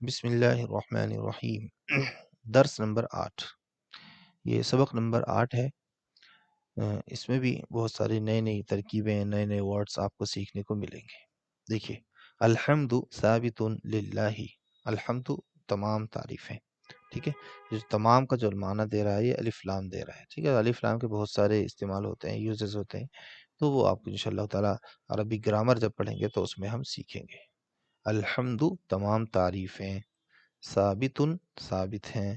بسم اللہ الرحمن الرحیم۔ درس نمبر 8، یہ سبق نمبر 8 ہے۔ اس میں بھی بہت ساری نئی ترکیبیں، نئے ورڈز آپ کو سیکھنے کو ملیں گے۔ دیکھیے، الحمد ثابت للہ، الحمد تمام تعریفیں، ٹھیک ہے۔ جو تمام کا جو معنی دے رہا ہے یہ الف لام دے رہا ہے، ٹھیک ہے۔ الف لام کے بہت سارے استعمال ہوتے ہیں، یوزز ہوتے ہیں، تو وہ آپ کو انشاءاللہ تعالی عربی گرامر جب پڑھیں گے تو اس میں ہم سیکھیں گے۔ الحمد تمام تعریفیں، ثابت ہیں،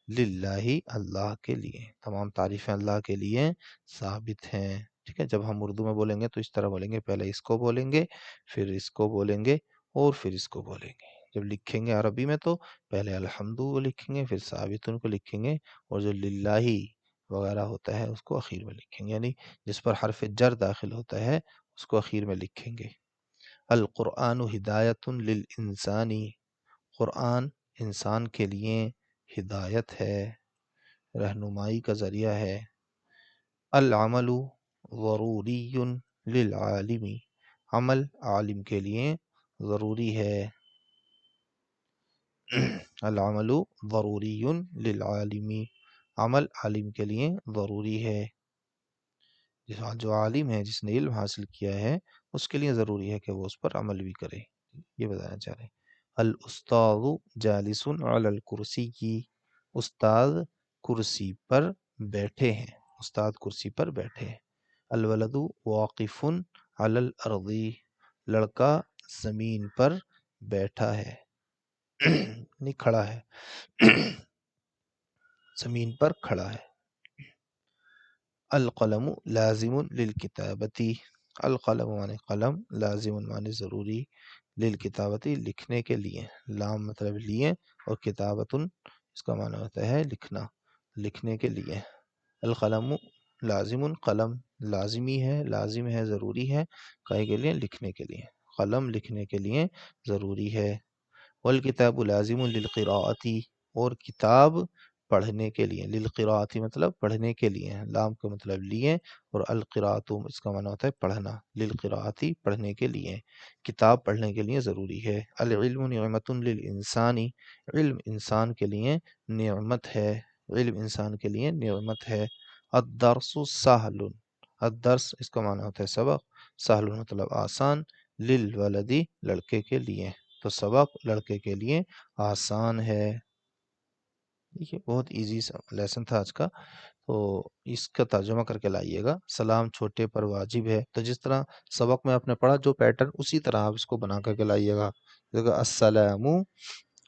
للہ اللہ کے لیے، تمام تعریفیں اللہ کے لیے ثابت ہیں، ٹھیک ہے۔ جب ہم اردو میں بولیں گے تو اس طرح بولیں گے، پہلے اس کو بولیں گے، پھر اس کو بولیں گے، اور پھر اس کو بولیں گے۔ جب لکھیں گے عربی میں تو پہلے الحمد کو لکھیں گے، پھر ثابتن کو لکھیں گے، اور جو للہ وغیرہ ہوتا ہے اس کو اخیر میں لکھیں گے، یعنی جس پر حرف جر داخل ہوتا ہے اس کو اخیر میں لکھیں گے۔ القرآن ہدایت للانسانی، قرآن انسان کے لیے ہدایت ہے، رہنمائی کا ذریعہ ہے۔ العمل ضروری للعالم، عمل عالم کے لیے ضروری ہے۔ العمل ضروری للعالم، عمل عالم کے لیے ضروری ہے۔ جو عالم ہے، جس نے علم حاصل کیا ہے، اس کے لیے ضروری ہے کہ وہ اس پر عمل بھی کرے، یہ بتانا چاہ رہے ہیں۔ الاستاذ جالس علی الکرسی کی، استاد کرسی پر بیٹھے ہیں، استاد کرسی پر بیٹھے ہیں۔ الولد واقف علی الارض، لڑکا زمین پر بیٹھا ہے، نہیں کھڑا ہے، زمین پر کھڑا ہے۔ القلم لازم للکتابتی، القلم معنی قلم، لازم معنی ضروری، للکتابتی لکھنے کے لیے، لام مطلب لیے، اور کتابتن اس کا معنی ہوتا ہے لکھنا، لکھنے کے لیے۔ القلم لازم، قلم لازمی ہے، لازم ہے، ضروری ہے، کاہے کے لیے؟ لکھنے کے لیے، قلم لکھنے کے لیے ضروری ہے۔ والکتاب لازم للقراءتی، اور کتاب پڑھنے کے لیے، للقراءتی مطلب پڑھنے کے لیے، لام کا مطلب لیے، اور القراءت اس کا معنی ہوتا ہے پڑھنا، للقراءتی پڑھنے کے لیے، کتاب پڑھنے کے لیے ضروری ہے۔ العلم نعمت للانسانی، علم انسان کے لیے نعمت ہے، علم انسان کے لیے نعمت ہے۔ الدرس سہل، الدرس اس کا معنی ہوتا ہے سبق، سہل مطلب آسان، للولدی لڑکے کے لیے، تو سبق لڑکے کے لیے آسان ہے۔ دیکھیے بہت ایزی سا لیسن تھا آج کا، تو اس کا ترجمہ کر کے لائیے گا۔ سلام چھوٹے پر واجب ہے، تو جس طرح سبق میں آپ نے پڑھا جو پیٹرن، اسی طرح آپ اس کو بنا کر کے لائیے گا۔ السلام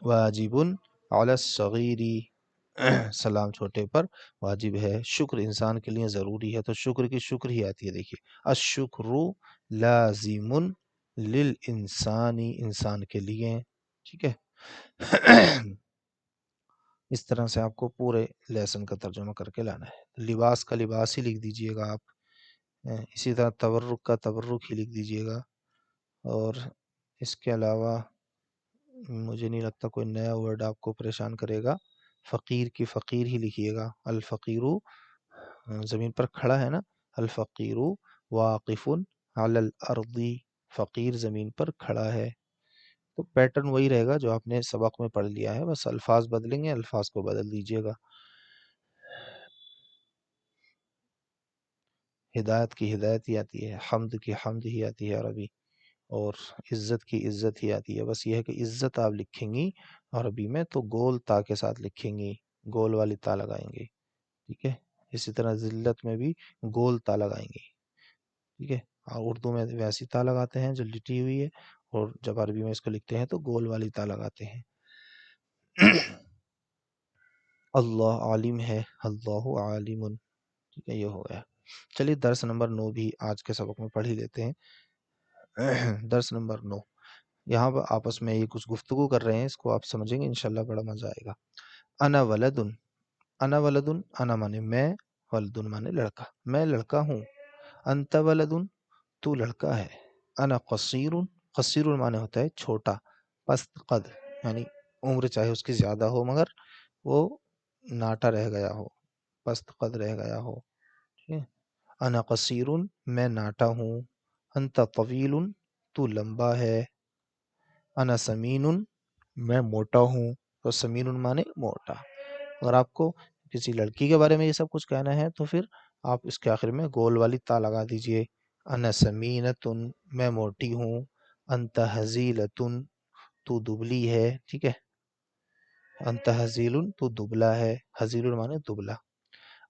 واجب علی الصغیر، سلام چھوٹے پر واجب ہے، شکر انسان کے لیے ضروری ہے، تو شکر کی شکر ہی آتی ہے، دیکھیے الشکر لازم للانسانی، انسان کے لیے، ٹھیک ہے۔ اس طرح سے آپ کو پورے لیسن کا ترجمہ کر کے لانا ہے۔ لباس کا لباس ہی لکھ دیجئے گا آپ، اسی طرح تورک کا تورک ہی لکھ دیجئے گا، اور اس کے علاوہ مجھے نہیں لگتا کوئی نیا ورڈ آپ کو پریشان کرے گا۔ فقیر کی فقیر ہی لکھیے گا، الفقیر زمین پر کھڑا ہے نا، الفقیر واقف علی الارض، فقیر زمین پر کھڑا ہے، تو پیٹرن وہی رہے گا جو آپ نے سبق میں پڑھ لیا ہے، بس الفاظ بدلیں گے، الفاظ کو بدل دیجئے گا۔ ہدایت کی ہدایت ہی آتی ہے، حمد کی حمد ہی آتی ہے عربی، اور عزت کی عزت ہی آتی ہے، بس یہ ہے کہ عزت آپ لکھیں گی عربی میں تو گول تا کے ساتھ لکھیں گی، گول والی تا لگائیں گی، ٹھیک ہے۔ اسی طرح ذلت میں بھی گول تا لگائیں گی، ٹھیک ہے۔ اور اردو میں ویسی تا لگاتے ہیں جو لٹی ہوئی ہے، اور جب عربی میں اس کو لکھتے ہیں تو گول والی تا لگاتے ہیں۔ اللہ عالم ہے، اللہ عالم، ٹھیک ہے، یہ ہو گیا۔ چلیے درس نمبر 9 بھی آج کے سبق میں پڑھ ہی لیتے ہیں۔ درس نمبر 9، یہاں پر آپس میں یہ کچھ گفتگو کر رہے ہیں، اس کو آپ سمجھیں گے انشاءاللہ بڑا مزہ آئے گا۔ انا ولدن، انا ولدن، انا مانے میں، ولدن مانے لڑکا، میں لڑکا ہوں۔ انت ولدن، تو لڑکا ہے۔ انا قصیر، قصیر مانے ہوتا ہے چھوٹا، پست قد، یعنی عمر چاہے اس کی زیادہ ہو مگر وہ ناٹا رہ گیا ہو، پست قد رہ گیا ہو، ٹھیک ہے۔ انا قصیر، میں ناٹا ہوں۔ انت طویل، تو لمبا ہے۔ انا سمین، میں موٹا ہوں، تو سمین مانے موٹا۔ اگر آپ کو کسی لڑکی کے بارے میں یہ سب کچھ کہنا ہے تو پھر آپ اس کے آخر میں گول والی تا لگا دیجئے، انا سمینتن، میں موٹی ہوں، انت حزیلتن، تو دبلی ہے، ٹھیک ہے، انت حزیل، تو دبلا ہے، حزیل مانے دبلا۔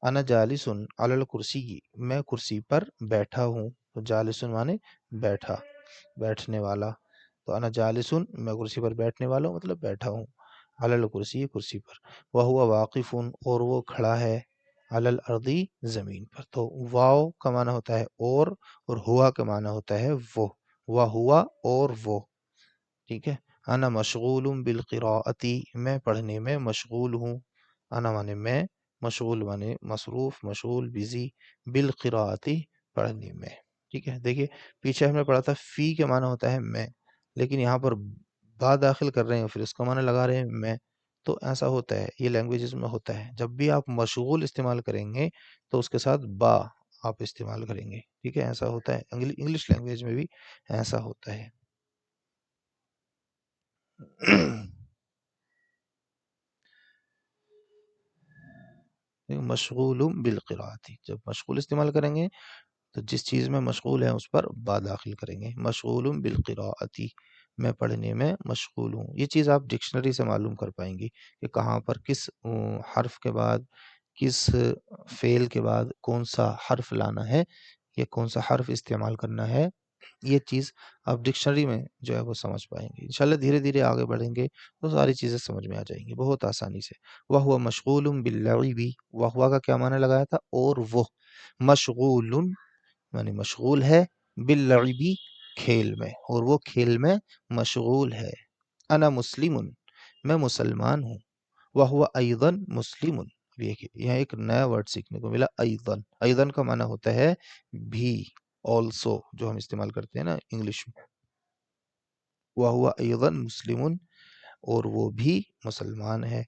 انا جالسن علی الکرسی، میں کرسی پر بیٹھا ہوں، تو جالسن مانے بیٹھا، بیٹھنے والا، تو انا جالسن، میں کرسی پر بیٹھنے والا ہوں مطلب بیٹھا ہوں، علی الکرسی، کرسی پر، وہو واقف، اور وہ کھڑا ہے، علی الارضی، زمین پر۔ تو واو کا معنی ہوتا ہے اور ہوا کا معنی ہوتا ہے وہ، ہوا اور وہ، ٹھیک ہے۔ انا مشغول بالقراءتی، میں پڑھنے میں مشغول ہوں، انا مانے میں، مشغول مانے مصروف، مشغول، بزی، بالقراءتی، پڑھنے میں، ٹھیک ہے۔ دیکھیے پیچھے ہم نے پڑھا تھا فی کے معنی ہوتا ہے میں، لیکن یہاں پر با داخل کر رہے ہیں پھر اس کا معنی لگا رہے ہیں میں، تو ایسا ہوتا ہے، یہ لینگویجز میں ہوتا ہے، جب بھی آپ مشغول استعمال کریں گے تو اس کے ساتھ با آپ استعمال کریں گے، ٹھیک ہے، ایسا ہوتا ہے، انگلش لینگویج میں بھی ایسا ہوتا ہے۔ مشغول بالقراءتی، جب مشغول استعمال کریں گے تو جس چیز میں مشغول ہیں اس پر با داخل کریں گے، مشغول بالقراءتی، میں پڑھنے میں مشغول ہوں۔ یہ چیز آپ ڈکشنری سے معلوم کر پائیں گی کہ کہاں پر کس حرف کے بعد، کس فعل کے بعد کون سا حرف لانا ہے یا کون سا حرف استعمال کرنا ہے، یہ چیز آپ ڈکشنری میں جو ہے وہ سمجھ پائیں گے۔ انشاءاللہ دھیرے دھیرے آگے بڑھیں گے تو ساری چیزیں سمجھ میں آ جائیں گی بہت آسانی سے۔ وَهُوَ مَشْغُولٌ بِاللَّعِبِ، وَهُوَ کا کیا معنی لگایا تھا، اور وہ، مشغول یعنی مشغول ہے، باللعب، کھیل میں، اور وہ کھیل میں مشغول ہے۔ انا مسلم، میں مسلمان ہوں، وَهُوَ أَيْضًا مسلم، یہاں ایک نیا ورڈ سیکھنے کو ملا، ایضاً، ایضاً کا معنی ہوتا ہے بھی، آلسو، جو ہم استعمال کرتے ہیں نا انگلش میں، وَهُوَ أَيْضًا مسلم، اور وہ بھی مسلمان ہے۔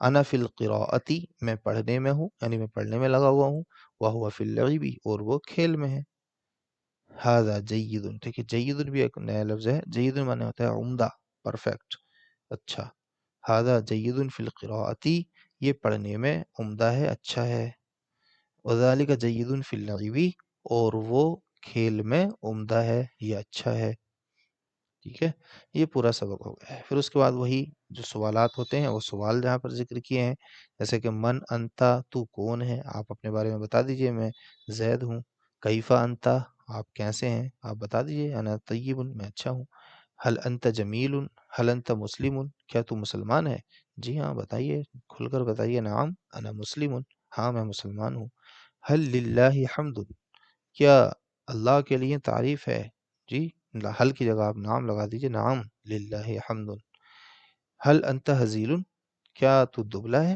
انا فی القراءتی، میں پڑھنے میں ہوں یعنی میں پڑھنے میں لگا ہوا ہوں، وَهُوَ فی اللعب، اور وہ کھیل میں ہے۔ ھذا جید، ٹھیک ہے، جید بھی ایک نیا لفظ ہے، جید معنی ہوتا ہے عمدہ، پرفیکٹ، اچھا۔ ھذا جید فی القراءتی، یہ پڑھنے میں عمدہ ہے، اچھا ہے۔ وذالک جید فی اللعب، اور وہ کھیل میں عمدہ ہے یا اچھا ہے، ٹھیک ہے۔ یہ پورا سبق ہو گیا ہے۔ پھر اس کے بعد وہی جو سوالات ہوتے ہیں وہ سوال جہاں پر ذکر کیے ہیں، جیسے کہ من انتا، تو کون ہے، آپ اپنے بارے میں بتا دیجئے، میں زید ہوں۔ کیفا انتا، آپ کیسے ہیں، آپ بتا دیجئے، انا طیب، میں اچھا ہوں۔ حل انت جمیل، حل انت مسلم، کیا تو مسلمان ہے، جی ہاں بتائیے، کھل کر بتائیے، نعم انا مسلم، ہاں میں مسلمان ہوں۔ حل للہ حمد، کیا اللہ کے لیے تعریف ہے، جی، حل کی جگہ آپ نام لگا دیجئے، نعم للہ حمد۔ حل انت حزیل، کیا تو دبلا ہے،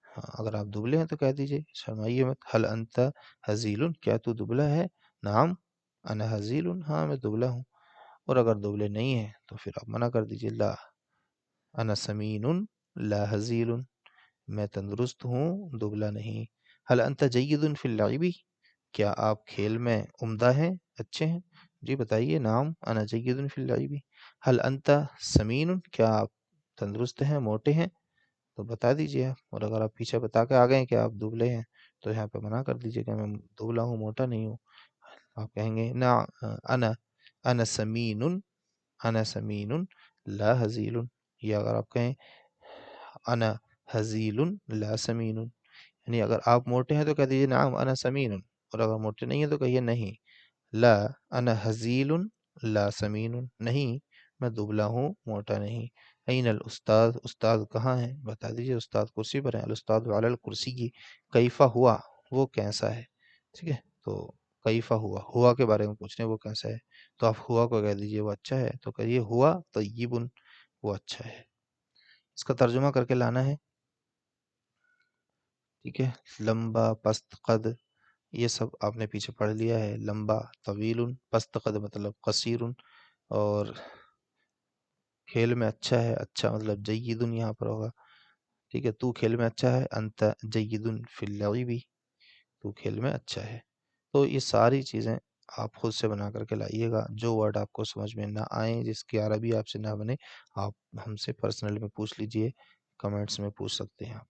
ہاں اگر آپ دبلے ہیں تو کہہ دیجئے، شرمائیے مت، حل انت حزیل، کیا تو دبلا ہے، نعم انا حزیل، ہاں میں دبلا ہوں۔ اور اگر دبلے نہیں ہیں تو پھر آپ منع کر دیجئے، لا انا سمین لا حزیل، میں تندرست ہوں، دبلا نہیں۔ حل انت جید فی اللعب، کیا آپ کھیل میں عمدہ ہیں، اچھے ہیں، جی بتائیے، نعم انا جید فی اللعب۔ حل انت سمین، کیا آپ تندرست ہیں، موٹے ہیں، تو بتا دیجئے آپ، اور اگر آپ پیچھے بتا کے آ گئے ہیں کہ آپ دبلے ہیں تو یہاں پہ منع کر دیجئے کہ میں دبلا ہوں، موٹا نہیں ہوں۔ آپ کہیں گے نا، انا انا سمین، انا سمین لا حزیل، یا اگر آپ کہیں انا حزیل لا سمین، یعنی اگر آپ موٹے ہیں تو کہہ دیجئے نعم انا سمین، اور اگر موٹے نہیں ہیں تو کہیے نہیں، لا انا حزیل لا سمین، نہیں میں دبلا ہوں، موٹا نہیں۔ این الاستاذ، استاد کہاں ہے، بتا دیجئے، استاد کرسی پر ہیں، الاستاذ علی الکرسی کی، کیفا ہوا، وہ کیسا ہے، ٹھیک ہے، تو کیفا ہوا، ہوا کے بارے میں پوچھ رہے ہیں وہ کیسا ہے، تو آپ ہوا کو کہہ دیجئے وہ اچھا ہے، تو کہیے ہوا طیب، وہ اچھا ہے۔ اس کا ترجمہ کر کے لانا ہے، ٹھیک ہے۔ لمبا، پست قد، یہ سب آپ نے پیچھے پڑھ لیا ہے، لمبا، طویل، پست قد مطلب قصیر، اور کھیل میں اچھا ہے، اچھا مطلب جید یہاں پر ہوگا، ٹھیک ہے، تو کھیل میں اچھا ہے، انت جید فی اللعب، تو کھیل میں اچھا ہے۔ تو یہ ساری چیزیں آپ خود سے بنا کر کے لائیے گا. جو ورڈ آپ کو سمجھ میں نہ آئیں، جس کی عربی آپ سے نہ بنے، آپ ہم سے پرسنل میں پوچھ لیجئے، کمنٹس میں پوچھ سکتے ہیں آپ.